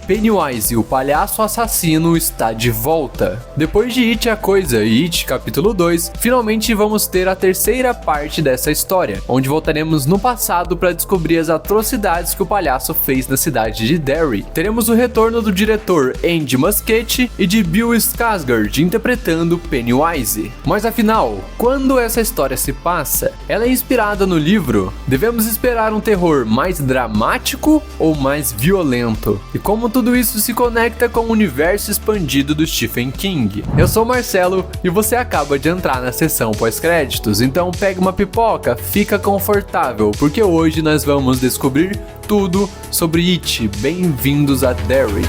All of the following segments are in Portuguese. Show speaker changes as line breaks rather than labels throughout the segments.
Pennywise, o palhaço assassino, está de volta. Depois de It a Coisa e It capítulo 2, finalmente vamos ter a terceira parte dessa história, onde voltaremos no passado para descobrir as atrocidades que o palhaço fez na cidade de Derry. Teremos o retorno do diretor Andy Muschietti e de Bill Skarsgård interpretando Pennywise. Mas afinal, quando essa história se passa? Ela é inspirada no livro? Devemos esperar um terror mais dramático ou mais violento? E como tudo isso se conecta com o universo expandido do Stephen King? Eu sou o Marcelo e você acaba de entrar na sessão pós-créditos, então pega uma pipoca, fica confortável, porque hoje nós vamos descobrir tudo sobre It. Bem-vindos a Derry.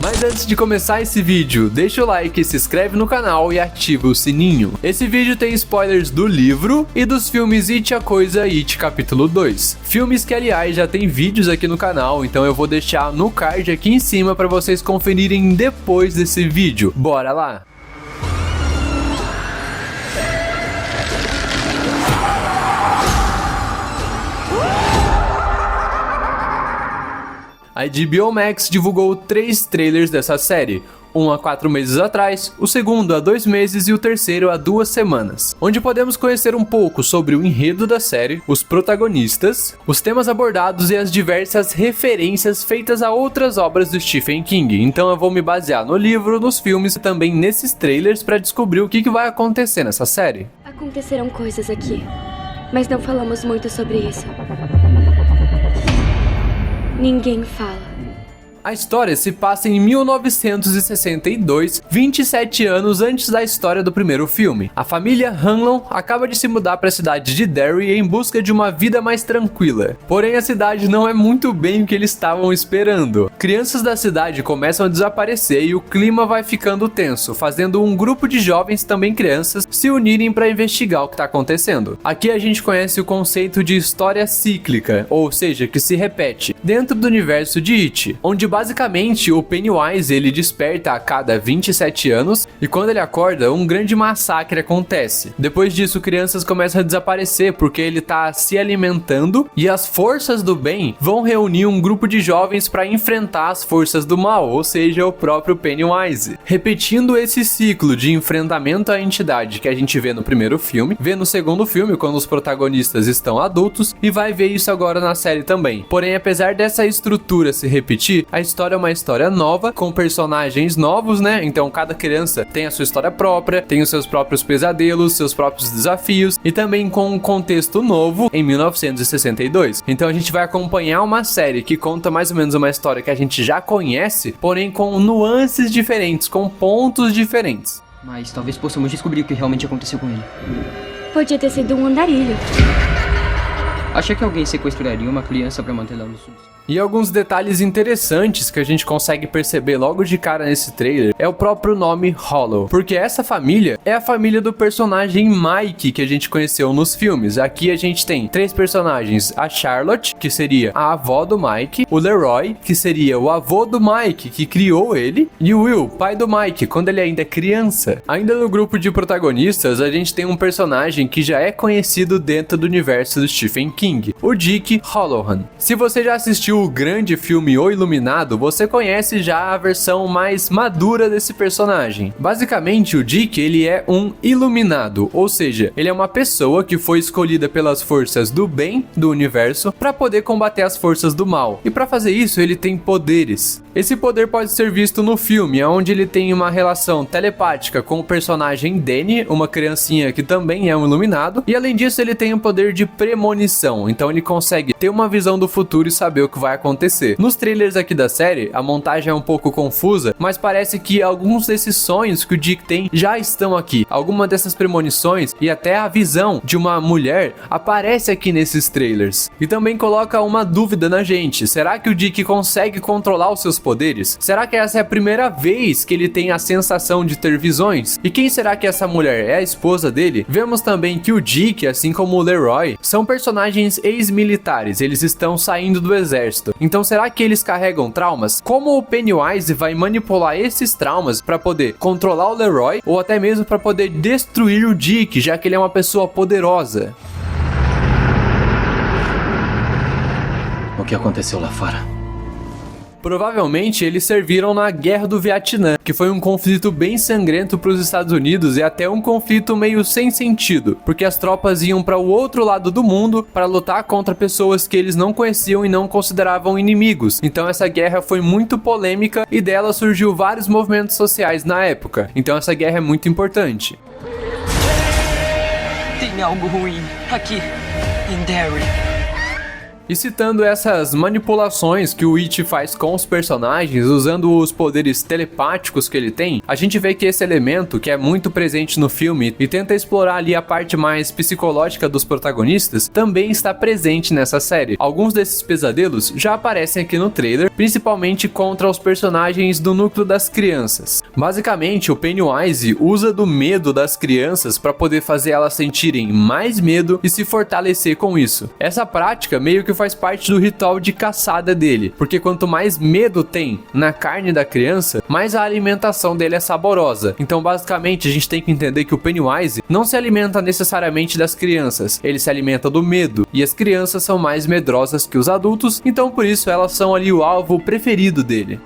Mas antes de começar esse vídeo, deixa o like, se inscreve no canal e ativa o sininho. Esse vídeo tem spoilers do livro e dos filmes It a Coisa e It capítulo 2. Filmes que, aliás, já tem vídeos aqui no canal, então eu vou deixar no card aqui em cima para vocês conferirem depois desse vídeo. Bora lá! A HBO Max divulgou 3 trailers dessa série, um há 4 meses atrás, o segundo há 2 meses e o terceiro há 2 semanas, onde podemos conhecer um pouco sobre o enredo da série, os protagonistas, os temas abordados e as diversas referências feitas a outras obras do Stephen King. Então eu vou me basear no livro, nos filmes e também nesses trailers para descobrir o que vai acontecer nessa série.
Acontecerão coisas aqui, mas não falamos muito sobre isso. Ninguém fala.
A história se passa em 1962, 27 anos antes da história do primeiro filme. A família Hanlon acaba de se mudar para a cidade de Derry em busca de uma vida mais tranquila. Porém, a cidade não é muito bem o que eles estavam esperando. Crianças da cidade começam a desaparecer e o clima vai ficando tenso, fazendo um grupo de jovens, também crianças, se unirem para investigar o que está acontecendo. Aqui a gente conhece o conceito de história cíclica, ou seja, que se repete, dentro do universo de It, onde basicamente o Pennywise ele desperta a cada 27 anos e quando ele acorda um grande massacre acontece. Depois disso crianças começam a desaparecer porque ele está se alimentando e as forças do bem vão reunir um grupo de jovens para enfrentar as forças do mal, ou seja, o próprio Pennywise. Repetindo esse ciclo de enfrentamento à entidade que a gente vê no primeiro filme, vê no segundo filme quando os protagonistas estão adultos e vai ver isso agora na série também. Porém, apesar dessa estrutura se repetir, a história é uma história nova, com personagens novos, né? Então cada criança tem a sua história própria, tem os seus próprios pesadelos, seus próprios desafios e também com um contexto novo em 1962. Então a gente vai acompanhar uma série que conta mais ou menos uma história que a gente já conhece, porém com nuances diferentes, com pontos diferentes.
Mas talvez possamos descobrir o que realmente aconteceu com ele.
Podia ter sido um andarilho.
Acha que alguém sequestraria uma criança para mantê-la no SUS?
E alguns detalhes interessantes que a gente consegue perceber logo de cara nesse trailer é o próprio nome Hollow, porque essa família é a família do personagem Mike que a gente conheceu nos filmes. Aqui a gente tem 3 personagens, a Charlotte, que seria a avó do Mike, o Leroy, que seria o avô do Mike, que criou ele, e o Will, pai do Mike, quando ele ainda é criança. Ainda no grupo de protagonistas, a gente tem um personagem que já é conhecido dentro do universo do Stephen King, o Dick Halloran. Se você já assistiu o grande filme O Iluminado, você conhece já a versão mais madura desse personagem. Basicamente, o Dick, ele é um iluminado, ou seja, ele é uma pessoa que foi escolhida pelas forças do bem do universo para poder combater as forças do mal. E para fazer isso, ele tem poderes. Esse poder pode ser visto no filme, onde ele tem uma relação telepática com o personagem Danny, uma criancinha que também é um iluminado, e além disso ele tem o poder de premonição, então ele consegue ter uma visão do futuro e saber o que vai acontecer. Nos trailers aqui da série, a montagem é um pouco confusa, mas parece que alguns desses sonhos que o Dick tem já estão aqui. Algumas dessas premonições e até a visão de uma mulher aparece aqui nesses trailers. E também coloca uma dúvida na gente, será que o Dick consegue controlar os seus poderes? Será que essa é a primeira vez que ele tem a sensação de ter visões? E quem será que essa mulher é a esposa dele? Vemos também que o Dick, assim como o Leroy, são personagens ex-militares, eles estão saindo do exército. Então será que eles carregam traumas? Como o Pennywise vai manipular esses traumas para poder controlar o Leroy ou até mesmo para poder destruir o Dick, já que ele é uma pessoa poderosa?
o que aconteceu lá fora.
Provavelmente eles serviram na Guerra do Vietnã, que foi um conflito bem sangrento para os Estados Unidos e até um conflito meio sem sentido, porque as tropas iam para o outro lado do mundo para lutar contra pessoas que eles não conheciam e não consideravam inimigos. Então essa guerra foi muito polêmica e dela surgiu vários movimentos sociais na época. Então essa guerra é muito importante.
Tem algo ruim aqui em Derry.
E citando essas manipulações que o It faz com os personagens, usando os poderes telepáticos que ele tem, a gente vê que esse elemento, que é muito presente no filme e tenta explorar ali a parte mais psicológica dos protagonistas, também está presente nessa série. Alguns desses pesadelos já aparecem aqui no trailer, principalmente contra os personagens do núcleo das crianças. Basicamente, o Pennywise usa do medo das crianças para poder fazer elas sentirem mais medo e se fortalecer com isso. Essa prática meio que faz parte do ritual de caçada dele, porque quanto mais medo tem na carne da criança, mais a alimentação dele é saborosa. Então basicamente a gente tem que entender que o Pennywise não se alimenta necessariamente das crianças, ele se alimenta do medo, e as crianças são mais medrosas que os adultos, então por isso elas são ali o alvo preferido dele.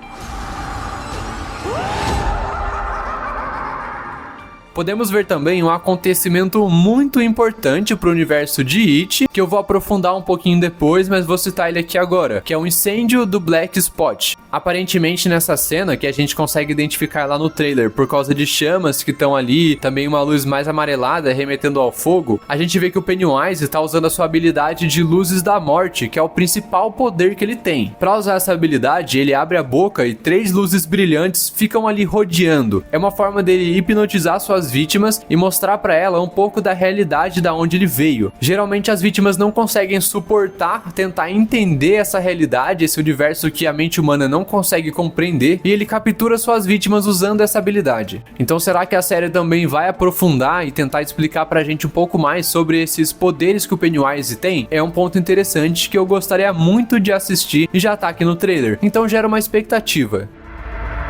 Podemos ver também um acontecimento muito importante para o universo de It, que eu vou aprofundar um pouquinho depois, mas vou citar ele aqui agora, que é o incêndio do Black Spot. Aparentemente nessa cena, que a gente consegue identificar lá no trailer, por causa de chamas que estão ali, também uma luz mais amarelada remetendo ao fogo, a gente vê que o Pennywise está usando a sua habilidade de luzes da morte, que é o principal poder que ele tem. Para usar essa habilidade, ele abre a boca e 3 luzes brilhantes ficam ali rodeando. É uma forma dele hipnotizar suas vítimas e mostrar para ela um pouco da realidade da onde ele veio. Geralmente as vítimas não conseguem suportar, tentar entender essa realidade, esse universo que a mente humana não consegue compreender, e ele captura suas vítimas usando essa habilidade. Então será que a série também vai aprofundar e tentar explicar pra gente um pouco mais sobre esses poderes que o Pennywise tem? É um ponto interessante que eu gostaria muito de assistir e já tá aqui no trailer, então gera uma expectativa.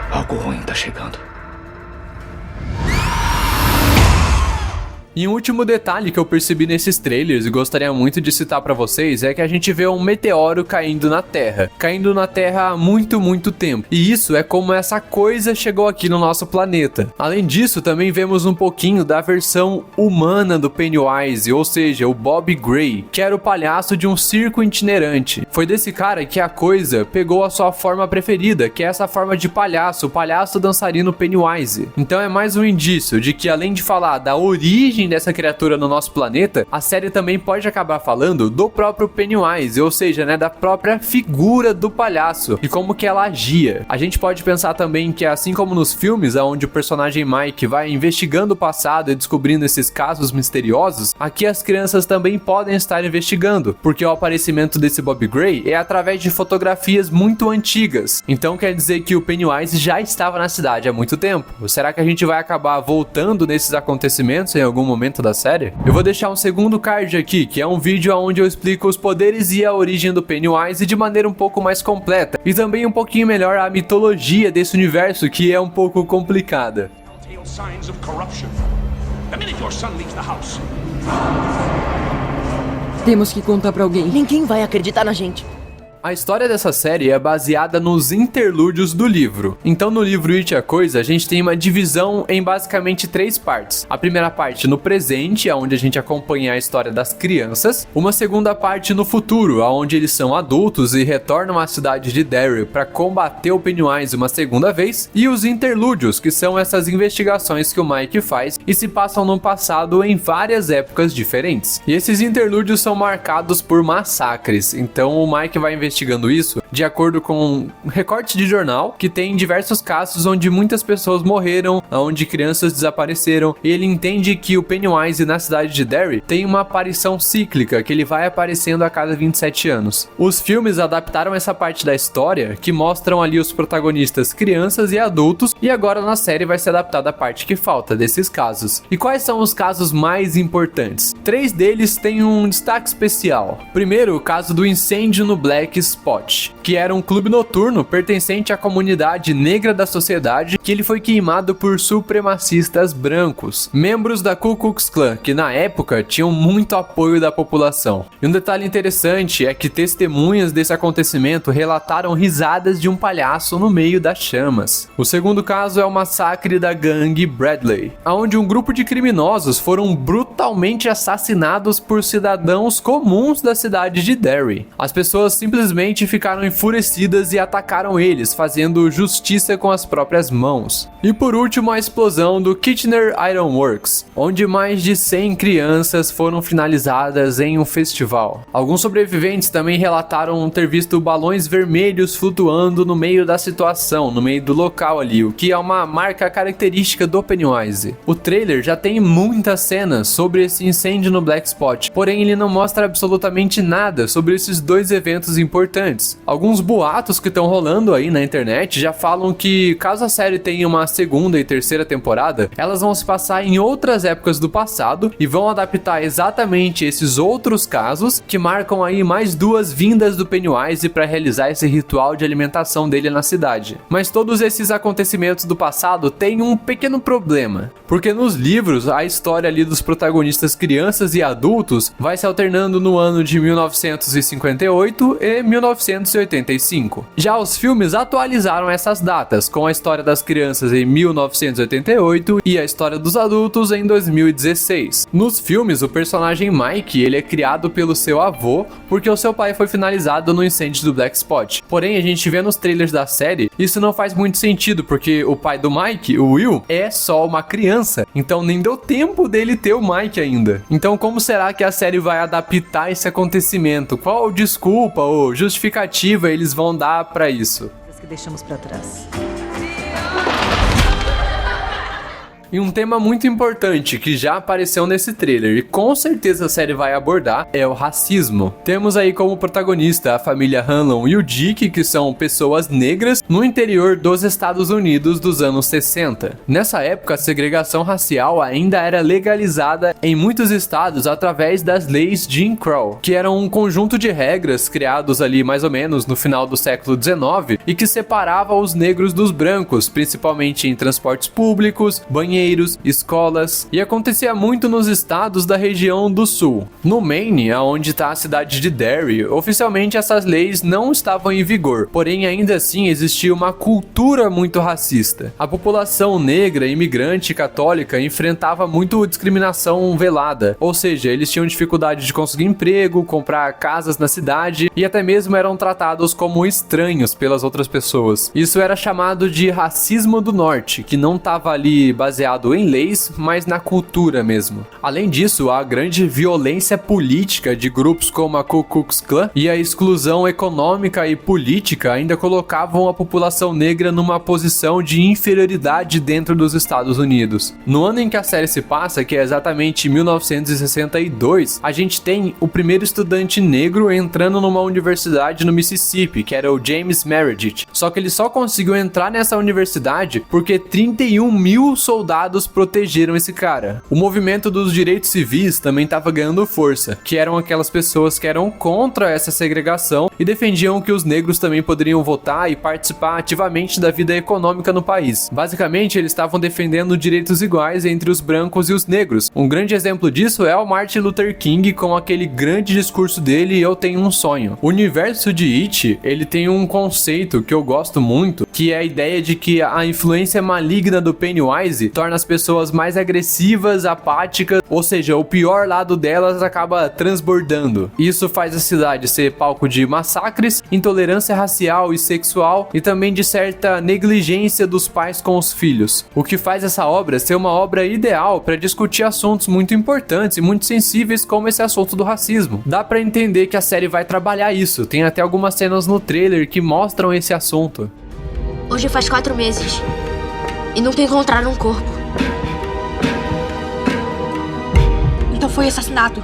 Algo ruim tá chegando.
E um último detalhe que eu percebi nesses trailers e gostaria muito de citar pra vocês é que a gente vê um meteoro caindo na Terra há muito tempo. E isso é como essa coisa chegou aqui no nosso planeta. Além disso, também vemos um pouquinho da versão humana do Pennywise, ou seja, o Bob Gray, que era o palhaço de um circo itinerante. Foi desse cara que a coisa pegou a sua forma preferida, que é essa forma de palhaço, o palhaço dançarino Pennywise. Então é mais um indício de que, além de falar da origem dessa criatura no nosso planeta, a série também pode acabar falando do próprio Pennywise, ou seja, né, da própria figura do palhaço e como que ela agia. A gente pode pensar também que, assim como nos filmes, onde o personagem Mike vai investigando o passado e descobrindo esses casos misteriosos, aqui as crianças também podem estar investigando, porque o aparecimento desse Bob Gray é através de fotografias muito antigas. Então quer dizer que o Pennywise já estava na cidade há muito tempo. Será que a gente vai acabar voltando nesses acontecimentos em algum momento da série? Eu vou deixar um segundo card aqui, que é um vídeo onde eu explico os poderes e a origem do Pennywise de maneira um pouco mais completa, e também um pouquinho melhor a mitologia desse universo, que é um pouco complicada.
Temos que contar pra alguém. Ninguém vai acreditar na gente.
A história dessa série é baseada nos interlúdios do livro. Então no livro It a Coisa, a gente tem uma divisão em basicamente 3 partes. A primeira parte no presente, onde a gente acompanha a história das crianças. Uma segunda parte no futuro, onde eles são adultos e retornam à cidade de Derry para combater o Pennywise uma segunda vez. E os interlúdios, que são essas investigações que o Mike faz e se passam no passado em várias épocas diferentes. E esses interlúdios são marcados por massacres. Então o Mike vai investigando isso de acordo com um recorte de jornal que tem diversos casos onde muitas pessoas morreram, onde crianças desapareceram, e ele entende que o Pennywise na cidade de Derry tem uma aparição cíclica, que ele vai aparecendo a cada 27 anos. Os filmes adaptaram essa parte da história, que mostram ali os protagonistas crianças e adultos, e agora na série vai ser adaptada a parte que falta desses casos. E quais são os casos mais importantes? 3 deles têm um destaque especial. Primeiro, o caso do incêndio no Black Black Spot, que era um clube noturno pertencente à comunidade negra da sociedade, que ele foi queimado por supremacistas brancos, membros da Ku Klux Klan, que na época tinham muito apoio da população. E um detalhe interessante é que testemunhas desse acontecimento relataram risadas de um palhaço no meio das chamas. O segundo caso é o massacre da gangue Bradley, onde um grupo de criminosos foram brutalmente assassinados por cidadãos comuns da cidade de Derry. As pessoas simplesmente ficaram enfurecidas e atacaram eles, fazendo justiça com as próprias mãos. E por último, a explosão do Kitchener Iron Works, onde mais de 100 crianças foram finalizadas em um festival. Alguns sobreviventes também relataram ter visto balões vermelhos flutuando no meio da situação, no meio do local ali, o que é uma marca característica do Pennywise. O trailer já tem muitas cenas sobre esse incêndio no Black Spot, porém ele não mostra absolutamente nada sobre esses dois eventos importantes. Alguns boatos que estão rolando aí na internet já falam que, caso a série tenha uma segunda e terceira temporada, elas vão se passar em outras épocas do passado e vão adaptar exatamente esses outros casos que marcam aí mais duas vindas do Pennywise para realizar esse ritual de alimentação dele na cidade. Mas todos esses acontecimentos do passado têm um pequeno problema, porque nos livros a história ali dos protagonistas crianças e adultos vai se alternando no ano de 1958 e 1985. Já os filmes atualizaram essas datas, com a história das crianças em 1988 e a história dos adultos em 2016. Nos filmes, o personagem Mike, ele é criado pelo seu avô, porque o seu pai foi finalizado no incêndio do Black Spot. Porém, a gente vê nos trailers da série, isso não faz muito sentido, porque o pai do Mike, o Will, é só uma criança, então nem deu tempo dele ter o Mike ainda. Então como será que a série vai adaptar esse acontecimento? Qual desculpa ou justificativa eles vão dar pra isso?
Que deixamos pra trás.
E um tema muito importante que já apareceu nesse trailer e com certeza a série vai abordar é o racismo. Temos aí como protagonista a família Hanlon e o Dick, que são pessoas negras no interior dos Estados Unidos dos anos 60. Nessa época, a segregação racial ainda era legalizada em muitos estados através das leis Jim Crow, que eram um conjunto de regras criados ali mais ou menos no final do século XIX e que separava os negros dos brancos, principalmente em transportes públicos, banheiros, escolas, e acontecia muito nos estados da região do sul. No Maine, onde está a cidade de Derry, oficialmente essas leis não estavam em vigor, porém ainda assim existia uma cultura muito racista. A população negra, imigrante e católica enfrentava muito discriminação velada, ou seja, eles tinham dificuldade de conseguir emprego, comprar casas na cidade e até mesmo eram tratados como estranhos pelas outras pessoas. Isso era chamado de racismo do norte, que não estava ali baseado em leis, mas na cultura mesmo. Além disso, a grande violência política de grupos como a Ku Klux Klan e a exclusão econômica e política ainda colocavam a população negra numa posição de inferioridade dentro dos Estados Unidos. No ano em que a série se passa, que é exatamente 1962, a gente tem o primeiro estudante negro entrando numa universidade no Mississippi, que era o James Meredith. Só que ele só conseguiu entrar nessa universidade porque 31 mil soldados protegeram esse cara. O movimento dos direitos civis também estava ganhando força, que eram aquelas pessoas que eram contra essa segregação e defendiam que os negros também poderiam votar e participar ativamente da vida econômica no país. Basicamente, eles estavam defendendo direitos iguais entre os brancos e os negros. Um grande exemplo disso é o Martin Luther King com aquele grande discurso dele, Eu Tenho um Sonho. O universo de It, ele tem um conceito que eu gosto muito, que é a ideia de que a influência maligna do Pennywise torna as pessoas mais agressivas, apáticas, ou seja, o pior lado delas acaba transbordando. Isso faz a cidade ser palco de massacres, intolerância racial e sexual e também de certa negligência dos pais com os filhos. O que faz essa obra ser uma obra ideal para discutir assuntos muito importantes e muito sensíveis como esse assunto do racismo. Dá para entender que a série vai trabalhar isso, tem até algumas cenas no trailer que mostram esse assunto.
Hoje faz 4 meses e nunca encontraram um corpo.
Então foi assassinato.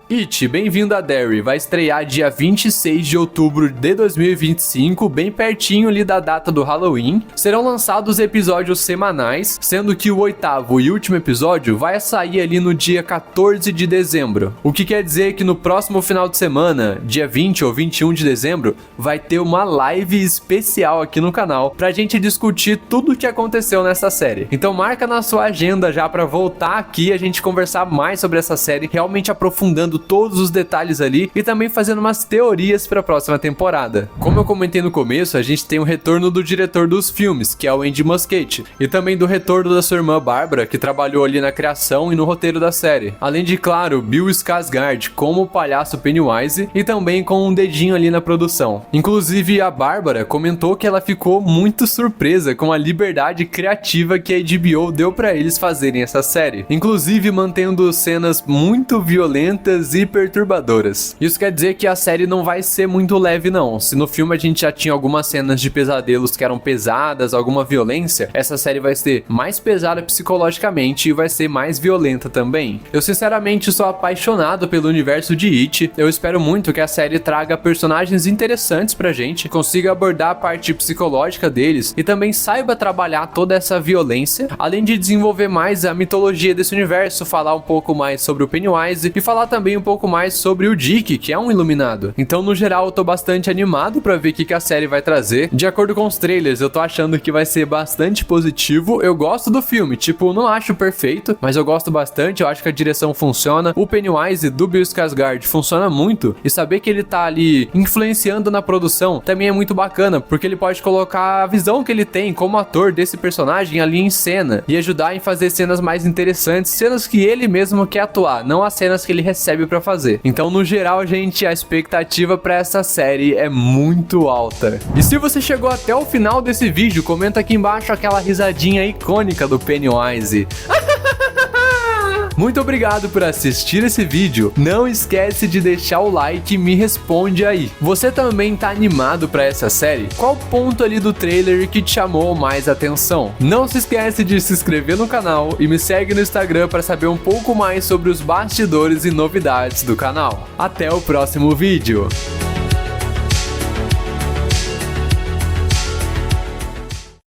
It, Bem-vindo a Derry, vai estrear dia 26 de outubro de 2025, bem pertinho ali da data do Halloween. Serão lançados episódios semanais, sendo que o 8º e último episódio vai sair ali no dia 14 de dezembro. O que quer dizer que no próximo final de semana, dia 20 ou 21 de dezembro, vai ter uma live especial aqui no canal pra gente discutir tudo o que aconteceu nessa série. Então marca na sua agenda já pra voltar aqui e a gente conversar mais sobre essa série, realmente aprofundando todos os detalhes ali e também fazendo umas teorias para a próxima temporada. Como eu comentei no começo, a gente tem o retorno do diretor dos filmes, que é o Andy Muschietti, e também do retorno da sua irmã Bárbara, que trabalhou ali na criação e no roteiro da série. Além de, claro, Bill Skarsgård como o palhaço Pennywise e também com um dedinho ali na produção. Inclusive, a Bárbara comentou que ela ficou muito surpresa com a liberdade criativa que a HBO deu para eles fazerem essa série, inclusive mantendo cenas muito violentas e perturbadoras. Isso quer dizer que a série não vai ser muito leve não. Se no filme a gente já tinha algumas cenas de pesadelos que eram pesadas, alguma violência, essa série vai ser mais pesada psicologicamente e vai ser mais violenta também. Eu sinceramente sou apaixonado pelo universo de It. Eu espero muito que a série traga personagens interessantes pra gente, consiga abordar a parte psicológica deles e também saiba trabalhar toda essa violência, além de desenvolver mais a mitologia desse universo, falar um pouco mais sobre o Pennywise e falar também um pouco mais sobre o Dick, que é um iluminado. Então, no geral, eu tô bastante animado pra ver o que a série vai trazer. De acordo com os trailers, eu tô achando que vai ser bastante positivo. Eu gosto do filme, tipo, não acho perfeito, mas eu gosto bastante, eu acho que a direção funciona. O Pennywise do Bill Skarsgård funciona muito, e saber que ele tá ali influenciando na produção também é muito bacana, porque ele pode colocar a visão que ele tem como ator desse personagem ali em cena, e ajudar em fazer cenas mais interessantes, cenas que ele mesmo quer atuar, não as cenas que ele recebe pra fazer. Então, no geral, gente, a expectativa pra essa série é muito alta. E se você chegou até o final desse vídeo, comenta aqui embaixo aquela risadinha icônica do Pennywise. Muito obrigado por assistir esse vídeo. Não esquece de deixar o like e me responde aí. Você também tá animado pra essa série? Qual ponto ali do trailer que te chamou mais atenção? Não se esquece de se inscrever no canal e me segue no Instagram para saber um pouco mais sobre os bastidores e novidades do canal. Até o próximo vídeo.